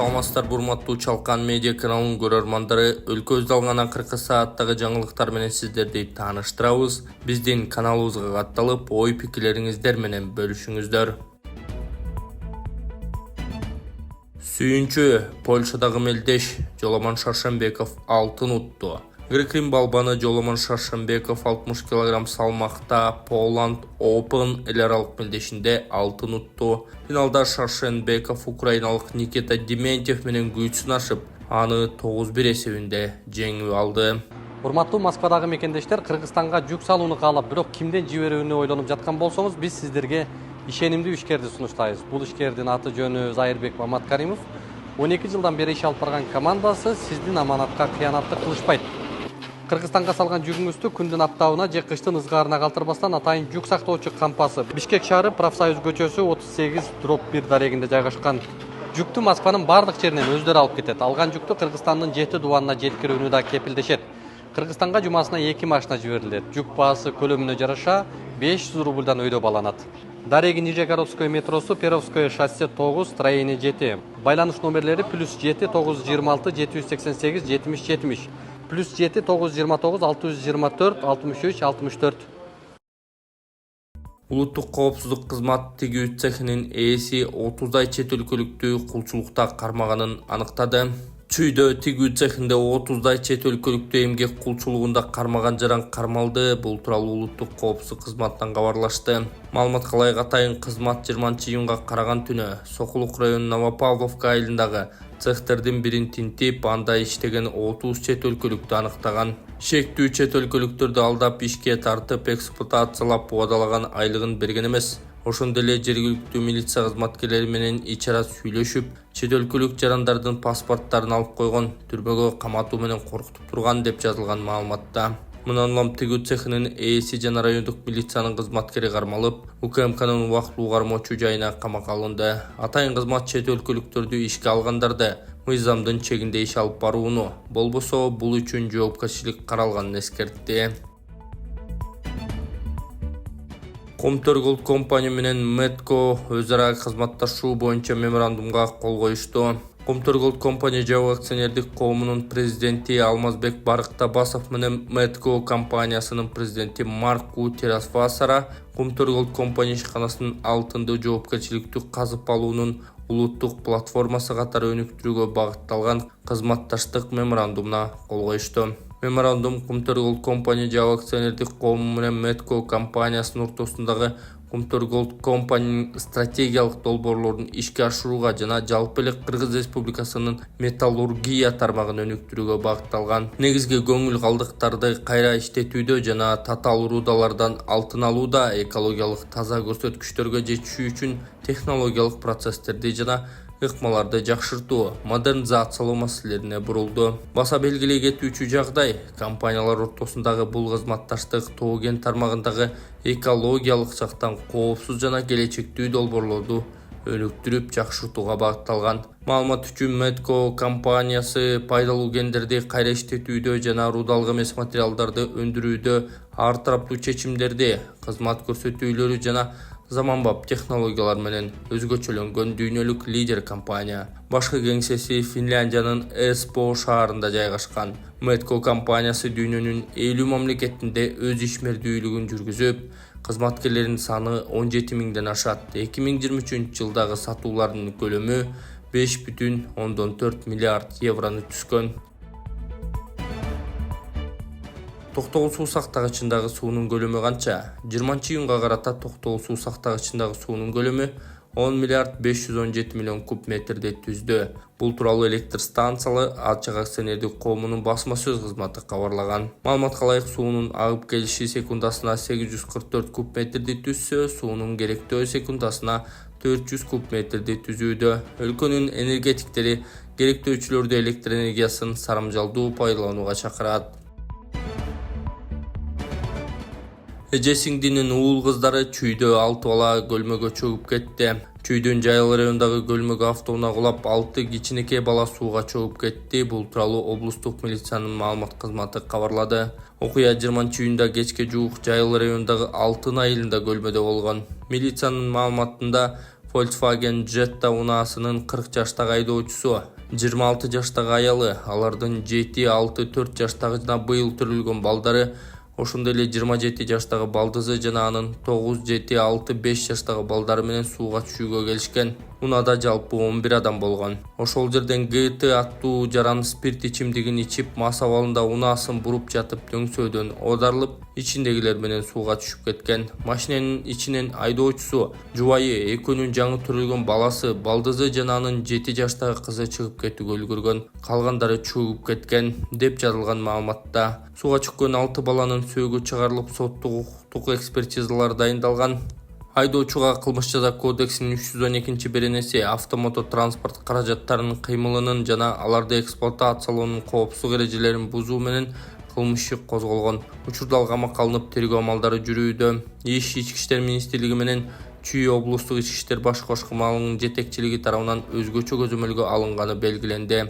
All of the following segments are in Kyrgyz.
Саламатсыздар, урматтуу Чалкан медиа каналынын көрөрмандары. Өлкөбүздө алган акыркы сааттагы жаңылыктар менен сиздерди тааныштырабыз. Биздин каналыбызга катталып, ой пикирлериңиздер менен бөлүшүңүздөр. Сүйүнчү Польшадагы мелдеш Жоламан Шаршенбеков алтын утту. Грек-Рим балбаны Жоламан Шаршенбеков 60 кг салмакта Poland Open эл аралык мелдешинде алтын утту. Финалда Шаршенбеков украиналык Никита Дементьев менен күч сынашып, аны 9-1 эсебинде жеңип алды. Урматтуу Москвадагы мекендештер, Кыргызстанга жүк салууну каалап, бирок кимден жиберүүнү ойлонуп жаткан болсоңуз, биз сиздерге ишенимдүү ишкерди сунуштайбыз. Бул ишкердин аты жөнү Зайырбек Маматкаримов. 12 жылдан бери иш алып барган командасы сиздин аманатка кыянатты кылышпайт. Кыргызстанга салган жүгүңүздү күндүн аптабына же кыштын ызгаарына калтырбастан атайын жүк сактоочу кампасы Бишкек шаары Профсоюз көчөсү 38/1 дарегинде жайгашкан. Жүктү Москванын бардык жеринен өздөрү алып кетет. Алган жүктү Кыргызстандын 7 дубанына жеткирүүнү да кепилдешет. Кыргызстанга жумасына 2 машина жиберилет. Жүк баасы көлөмүнө жараша 500 рубльдан өйдө баланат. Дареги Нижегородское метросу, Перовское шоссе 9, строение 7. Байланыш номерлери +7 926 788 70 70. +7 929 624 63 64. Улуттук коопсуздук кызмат тигүү цехинин ээси 30дай чет өлкөлүктү кулчулукта кармаганын аныктады. Чүйдө тигүү цехинде 30дай чет өлкөлүктү эмгек кулчулугунда кармаган жаран кармалды. Бул тууралуу улуттук коопсуздук кызматтан кабарлашты. Маалыматка ылайык атайын кызмат 20-июнга караган түнү Сокулук районунун Новопавловка айылындагы цехтердин бирин тинтип, анда иштеген 30 чет өлкөлүктү аныктаган. Шектүү чет өлкөлүктөрдү алдап ишке тартып, эксплуатациялап убадалаган айлыгын берген эмес. Ошондой эле жергиликтүү милиция кызматкерлери менен ичара сүйлөшүп, чет өлкөлүк жарандардын паспорттарын алып койгон, түрмөгө каматуу менен коркутуп турган деп жазылган маалыматта. Мындан улам тигүү цехинин ээси жана райондук милициянын кызматкери кармалып, УКМКнын убактылуу кармоочу жайына камакка алынды. Атайын кызмат чет өлкөлүктөрдү ишке алгандарды мыйзамдын чегинде иш алып барууну, болбосо бул үчүн жоопкерчилик каралганын эскертти. Комтөр Голд компания менен Медко өз ара кызматташуу боюнча меморандумга кол коюшту. Комтөр Голд компания жабык акционердик коомунун президенти Алмазбек Барыктабасов менен Медко компаниясынын президенти Марку Терасвасара Комтөр Голд компания ишканасынын алтынды жоопкерчиликтүү казып алуунун улуттук платформасы катары өнүктүрүүгө багытталган кызматташтык меморандумуна кол коюшту. Меморандум Комтөр Голд компания жабык акционердик коому менен Медко компаниясынын ортосундагы Комтөр Голд компаниянын стратегиялык долбоорлорун ишке ашырууга жана жалпы эле Кыргыз Республикасынын металлургия тармагын өнүктүрүүгө багытталган. Негизги көңүл калдыктарды кайра иштетүүдө жана татаал рудалардан алтын алууда экологиялык таза көрсөткүчтөргө жетишүү үчүн технологиялык процесстерди жана ыкмаларды жакшыртуу, модернизациялоо маселелерине бурулду. Баса белгилей кетүүчү жагдай, компаниялар ортосундагы бул кызматташтык тоо кен тармагындагы экологиялык жактан коопсуз жана келечектүү долбоорлорду өнүктүрүп жакшыртууга багытталган. Маалымат үчүн Медко компаниясы пайдалуу кендерди кайра иштетүүдө жана рудалык эмес материалдарды өндүрүүдө ар тараптуу чечимдерди, кызмат көрсөтүүлөрү жана заманбап технологиялар менен өзгөчөлөнгөн дүйнөлүк лидер компания. Башкы кеңсеси Финляндиянын Эспо шаарында жайгашкан. Медко компаниясы дүйнөнүн 50 мамлекетинде өз ишмердүүлүгүн жүргүзүп, кызматкерлеринин саны 17 миңден ашат. 2023 жылдагы сатуулардын көлөмү 5,4 миллиард еврону түзгөн. Токтогул суу сактагычындагы суунун көлөмү канча? 20-июнга карата Токтогул суу сактагычындагы суунун көлөмү 10 миллиард 517 миллион куб метрди түздү. Бул тууралуу электр станциялы ачык акционердик коомунун басма сөз кызматы кабарлаган. Маалыматка ылайык, суунун агып келиши секундасына 844 куб метрди түзсө, суунун керектөө секундасына 400 куб метрди түзүүдө. Өлкөнүн энергетиктери керектөөчүлөрдү электр энергиясын сарамжалдуу пайдаланууга чакырат. Эжесиңдинин уул кыздары Чүйдө 6 бала көлмөгө чөгүп кетти. Чүйдүн Жайыл районундагы көлмөгө автоунаа кулап 6 кичинекей бала сууга чөгүп кетти. Бул тууралуу облустук милициянын маалымат кызматы кабарлады. Окуя 20-июнда кечке жуук Жайыл районундагы Алтын айылында көлмөдө болгон. Милициянын маалыматында Volkswagen Jetta унаасынын 40 жаштагы айдоочусу, 26 жаштагы аялы, алардын 7, 6, 4 жаштагы жана быйыл төрүлгөн балдары, ошондой эле 27 жаштагы балдызы жана анын 9, 7, 6, 5 жаштагы балдары менен сууга түшүүгө келишкен. Унада жалпы 11 адам болгон. Ошол жерден ГТ аттуу жаран спирт ичимдигин ичип, мас абалында унаасын буруп жатып дөңсөөдөн оодарылып, ичиндегилер менен сууга түшүп кеткен. Машинанын ичинен айдоочусу, жубайы, экөөнүн жаңы төрөлгөн баласы, балдызы жана анын 7 жаштагы кызы чыгып кетүүгө үлгүргөн. Калгандары чөгүп кеткен деп жазылган маалыматта. Сууга чыккан 6 баланын сөөгү чыгарылып, соттук укуктук экспертизалар дайындалган. Айдоочуга кылмыш жаза кодексинин 312-беренеси автомото транспорт каражаттарынын кыймылынын жана аларды эксплуатациялоонун коопсуздук эрежелерин бузуу менен кылмыш иши козголгон. Учурда ал камакка алынып тергөө амалдары жүрүүдө. Ички иштер министрлиги менен Чүй облустук ички иштер баш кошкумалынын жетекчилиги тарабынан өзгөчө көзөмөлгө алынганы белгиленди.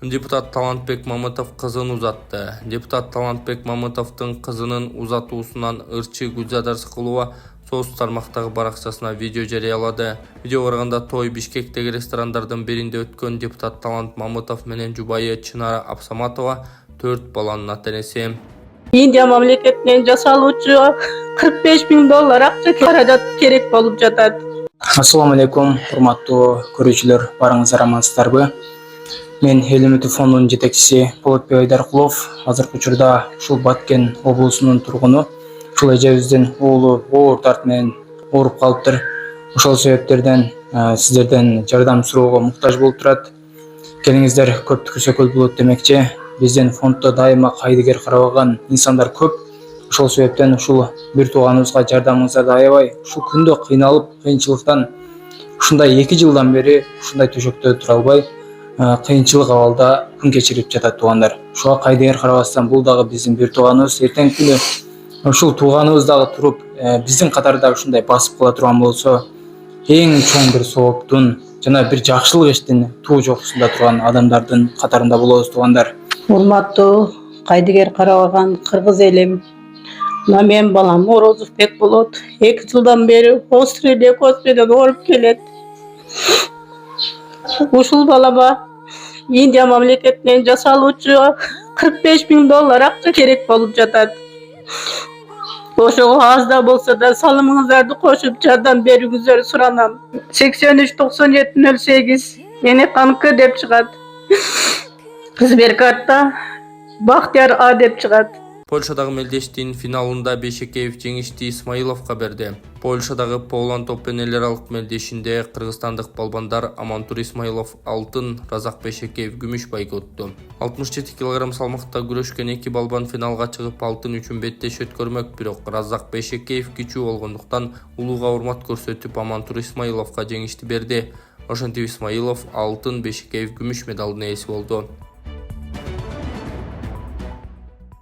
Депутат Талантбек Мамытов кызын узатты. Депутат Талантбек Мамытовдун кызынын узатуусунан ырчы Гүлзада Рыскулова соц тармактагы баракчасына видео жарыялады. Видеого караганда той Бишкектеги ресторандардын биринде өткөн. Депутат Талант Мамытов менен жубайы Чынара Абсаматова 4 баланын ата-энеси. Индия мамлекетинен жасалуучу $45,000 акча каражат керек болуп жатат. Ассаламу алейкум, урматтуу көрүүчүлөр, барыңыздар амансыздарбы? Мен Элимитов фондунун жетекчиси Болотбек Айдаркулов. Азыркы учурда ушул Баткен облусунун тургуну. Ушул эжебиздин уулу оор дарт менен ооруп калыптыр. Ошол себептерден сиздерден жардам суроого муктаж болуп турат. Келиңиздер, көптү көкөл болот демекчи. Биздин фонддо дайыма кайдыгер карабаган инсандар көп. Ошол себептен ушул бир тууганыбызга жардамыңыздарды аябай, ушул күндө кыйналып, кыйынчылыктан ушундай 2 жылдан бери ушундай төшөктө тура албай, кыйынчылык абалда күн кечирип жатат туугандар. Ушуга кайдыгер карабастан бул дагы биздин бир тууганыбыз. Эртеңки күнү ушул тууганыбыз дагы туруп, биздин катарда ушундай басып кала турган болсо, эң чоң бир сооптун жана бир жакшылык иштин туу жокусунда турган адамдардын катарында болобуз туугандар. Урматтуу кайдыгер карабаган кыргыз элим. Мына менин балам Орозовбек болот. 2 жылдан бери острый лейкоз менен ооруп келет. Ушул балама Индия мамлекетинен жасалуучу $45,000 акча керек болуп жатат. Ошого аз да болсо да салымыңыздарды кошуп жардам берүүңүздөрдү суранам. 83 97 08 мени канкы деп чыгат. Сберкартта Бахтияр А деп чыгат. Польшадагы мелдештин финалында Бешекеев жеңишти Исмаиловго берди. Польшадагы Поланд Open эл аралык мелдешинде кыргызстандык балбандар Амантур Исмаилов алтын, Разак Бешекеев күмүш байкотту. 67 кг салмакта күрөшкөн эки балбан финалга чыгып алтын үчүн беттеш өткөрмөк, бирок Разак Бешекеев кичүү болгондуктан улууга урмат көрсөтүп Амантур Исмаиловго жеңишти берди. Ошентип Исмаилов алтын, Бешекеев күмүш медалдын ээси болду.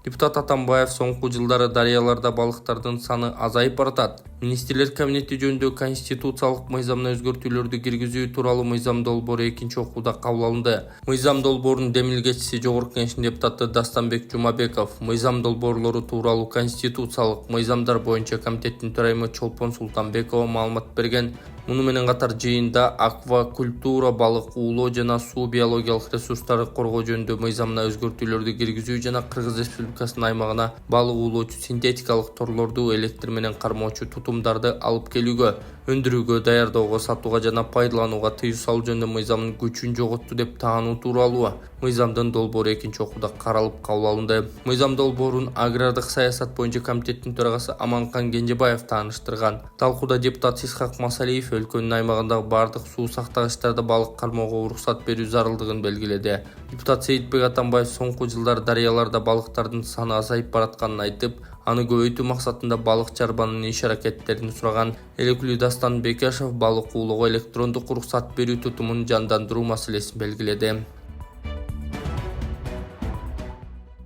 Депутат Атамбаев соңку жылдары дарыяларда балыктардын саны азайып баратат. Министрлер кабинети жөнүндө конституциялык мыйзамына өзгөртүүлөрдү киргизүү тууралуу мыйзам долбоору экинчи окууда кабыл алынды. Мыйзам долбоорунун демилгечиси Жогорку Кеңештин депутаты Дастанбек Жумабеков, мыйзам долбоорлору тууралуу конституциялык мыйзамдар боюнча комитеттин төрайымы Чолпон Султанбекова маалымат берген. Муну менен катар жыйында аквакультура, балык уулоо жана суу биологиялык ресурстарды коргоо жөнүндө мыйзамына өзгөртүүлөрдү киргизүү жана Кыргыз Республикасынын аймагына балык уулоочу синтетикалык торлорду электр менен кармоочу тутумдарды алып келүүгө, өндүрүүгө, даярдоого, сатууга жана пайдаланууга тыюу салуу жөнүндө мыйзамдын күчүн жоготту деп таануу тууралуу мыйзамдын долбоору экинчи окууда каралып кабыл алынды. Мыйзам долбоорун агрардык саясат боюнча комитеттин төрагасы Аманкан Кенжебаев тааныштырган. Талкууда депутат Исхак Масалиев өлкөнүн аймагындагы бардык суу сактагычтарда балык кармоого уруксат берүү зарылдыгын белгиледи. Депутат Сейитбек Атамбаев соңку жылдары дарыяларда балыктардын саны азайып баратканын айтып, аны көбөйтүү максатында балык чарбанын иш-аракеттерин сураган. Элекүлүү Дастан Бекашев балык уулоого электрондук уруксат берүү тутумун жандандыруу маселесин белгиледи.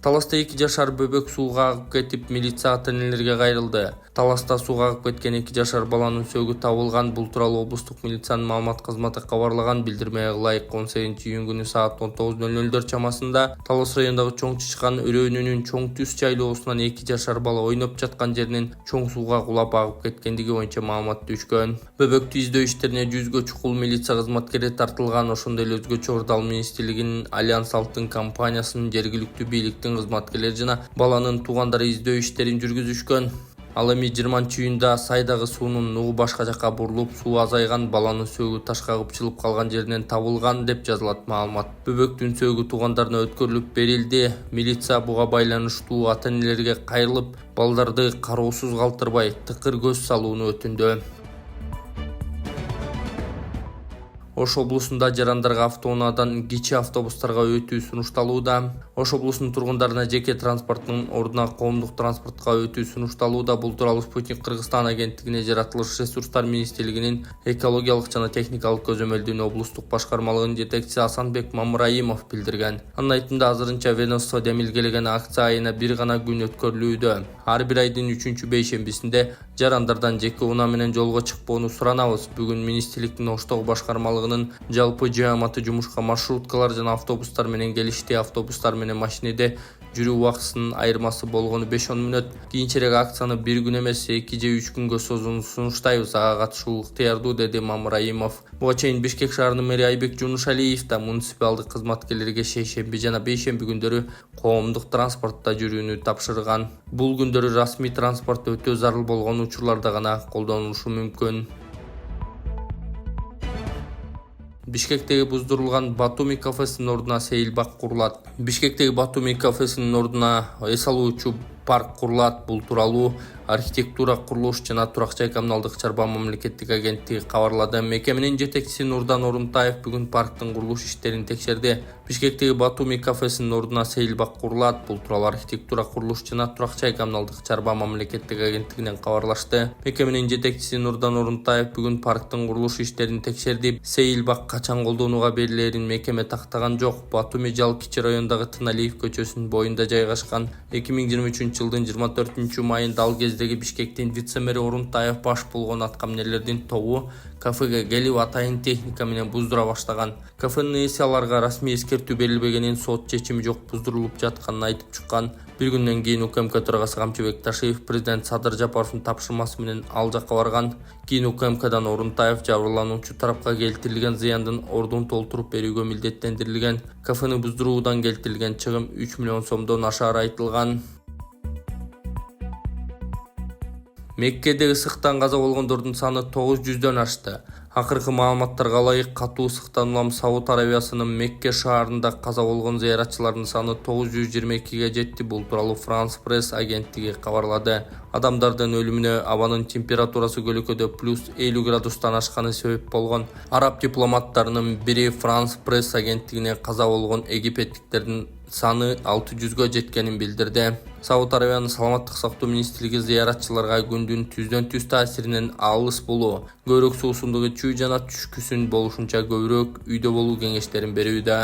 Таласта 2 жашар бөбөк сууга агып кетип, милиция ата-энелерге кайрылды. Таласта сууга агып кеткен 2 жашар баланын сөөгү табылган. Бул тууралуу облустук милициянын маалымат кызматы кабарлаган. Билдирмеге ылайык 18-июнь күнү саат 19:00 чамасында Талас районундагы Чоң Чычкан өрөөнүнүн Чоң Түз чайлоосунан 2 жашар бала ойноп жаткан жеринен чоң сууга кулап агып кеткендиги боюнча маалымат түшкөн. Бөбөктү издөө иштерине 100гө чукул милиция кызматкери тартылган. Ошондой эле Өзгөчө Ордал министрлигинин Альянс Алтын компаниясынын жергиликтүү бийликтин кызматкерлери жана баланын туугандары издөө иштерин жүргүзүшкөн. Ал эми 20-июнда Сайдагы суунун нугу башка жакка бурулуп, суу азайган, баланын сөөгү ташка кыпчылып калган жеринен табылган деп жазылат маалымат. Бөбөктүн сөөгү туугандарына өткөрүлүп берилди. Милиция буга байланыштуу ата-энелерге кайрылып, балдарды кароосуз калтырбай, тыкыр көз салууну өтүндү. Ош облусунда жарандарга автоунаадан кичи автобустарга өтүү сунушталууда. Ош облусунун тургундарына жеке транспорттун ордуна коомдук транспортко өтүү сунушталууда. Бул тууралуу Спутник Кыргызстан агенттигине жаратылыш ресурстар министрлигинин экологиялык жана техникалык көзөмөлдүүнүн облустук башкармалыгынын жетекчиси Асанбек Мамраимов билдирген. Анын айтымында азырынча ведомство демилгелеген акция айына бир гана күн өткөрүлүүдө. Ар бир айдын 3-бейшембисинде жарандардан жеке унаа менен жолго чыкпоону суранабыз. Бүгүн министрликтин Оштогу башкармалыгынын жалпы жааматы жумушка маршруткалар жана автобустар менен келишти. Автобустар менен машинеде жүрүү убактысынын айырмасы болгону 5-10 мүнөт. Кийинчерээк акцияны 1 күн эмес 2 же 3 күнгө созууну сунуштайбыз. Ага катышуу ыктыярдуу, деди Мамраимов. Буга чейин Бишкек шаарынын мэри Айбек Жунушалиев да муниципалдык кызматкерлерге шейшемби жана бейшемби күндөрү коомдук транспортто жүрүүнү тапшырган. Бул күндөрү расмий транспорт өтө зарыл болгон учурларда гана колдонулушу мүмкүн. Бишкектеги буздурулган Батуми кафесинин ордуна сейилбак курулат. Бишкектеги Батуми кафесинин ордуна эс алуучу парк курулат. Бул тууралуу архитектура, курулуш жана турак жай коммуналдык чарба мамлекеттик агенттиги кабарлады. Мекеменин жетекчиси Нурдан Орунтаев бүгүн парктын курулуш иштерин текшерди. Бишкектеги Батуми кафесинин ордуна сейилбак курулат. Бул тууралуу архитектура, курулуш жана турак жай коммуналдык чарба мамлекеттик агенттигинен кабарлашты. Мекеменин жетекчиси Нурдан Орунтаев бүгүн парктын курулуш иштерин текшерди. Сейилбак качан колдонууга берилерин мекеме тактаган жок. Батуми Жалкичи районундагы Тыналиев көчөсүнүн боюнда жайгашкан. 2023-жылдын 24-майында ал кездеги Бишкектин вице-мэри Орунтаев баш болгон аткаминерлердин тобу кафеге келип атайын техника менен буздура баштаган. Кафенин ээси аларга расмий эскертүү берилбегенин, сот чечими жок буздурулуп жатканын айтып чыккан. Bir günden кийин УКМК төрагасы Камчыбек Ташиев президент Садыр Жапаровдун тапшырмасы менен ал жакка барган. Кийин УКМКдан Орунтаев жабырлануучу тарапка келтирилген зыяндын ордун толтуруп берүүгө милдеттендирилген. Кафени буздуруудан келтирилген чыгым 3 миллион сомдон ашаары айтылган. Меккеде ысыктан каза болгондордун саны 900дөн ашты. Акыркы маалыматтарга ылайык, катуу ысыктан улам Сауд Арабиясынын Мекке шаарында каза болгон зыяратчылардын саны 922ге жетти. Бул тууралуу France Press агенттиги кабарлады. Адамдардын өлүмүнө абанын температурасы көлөкөдө +50 градустан ашканы себеп болгон. Араб дипломаттарынын бири France Press агенттигине каза болгон египеттиктердин саны 600гө жеткенин билдирди. Сауд Арабиянын саламаттык сактоо министрлиги зыяратчыларга күндүн түздөн түз таасиринен алыс болуу, көбүрөөк суусундугу чүй жана түшкүсүн болушунча көбүрөөк үйдө болуу кеңештерин берүүдө.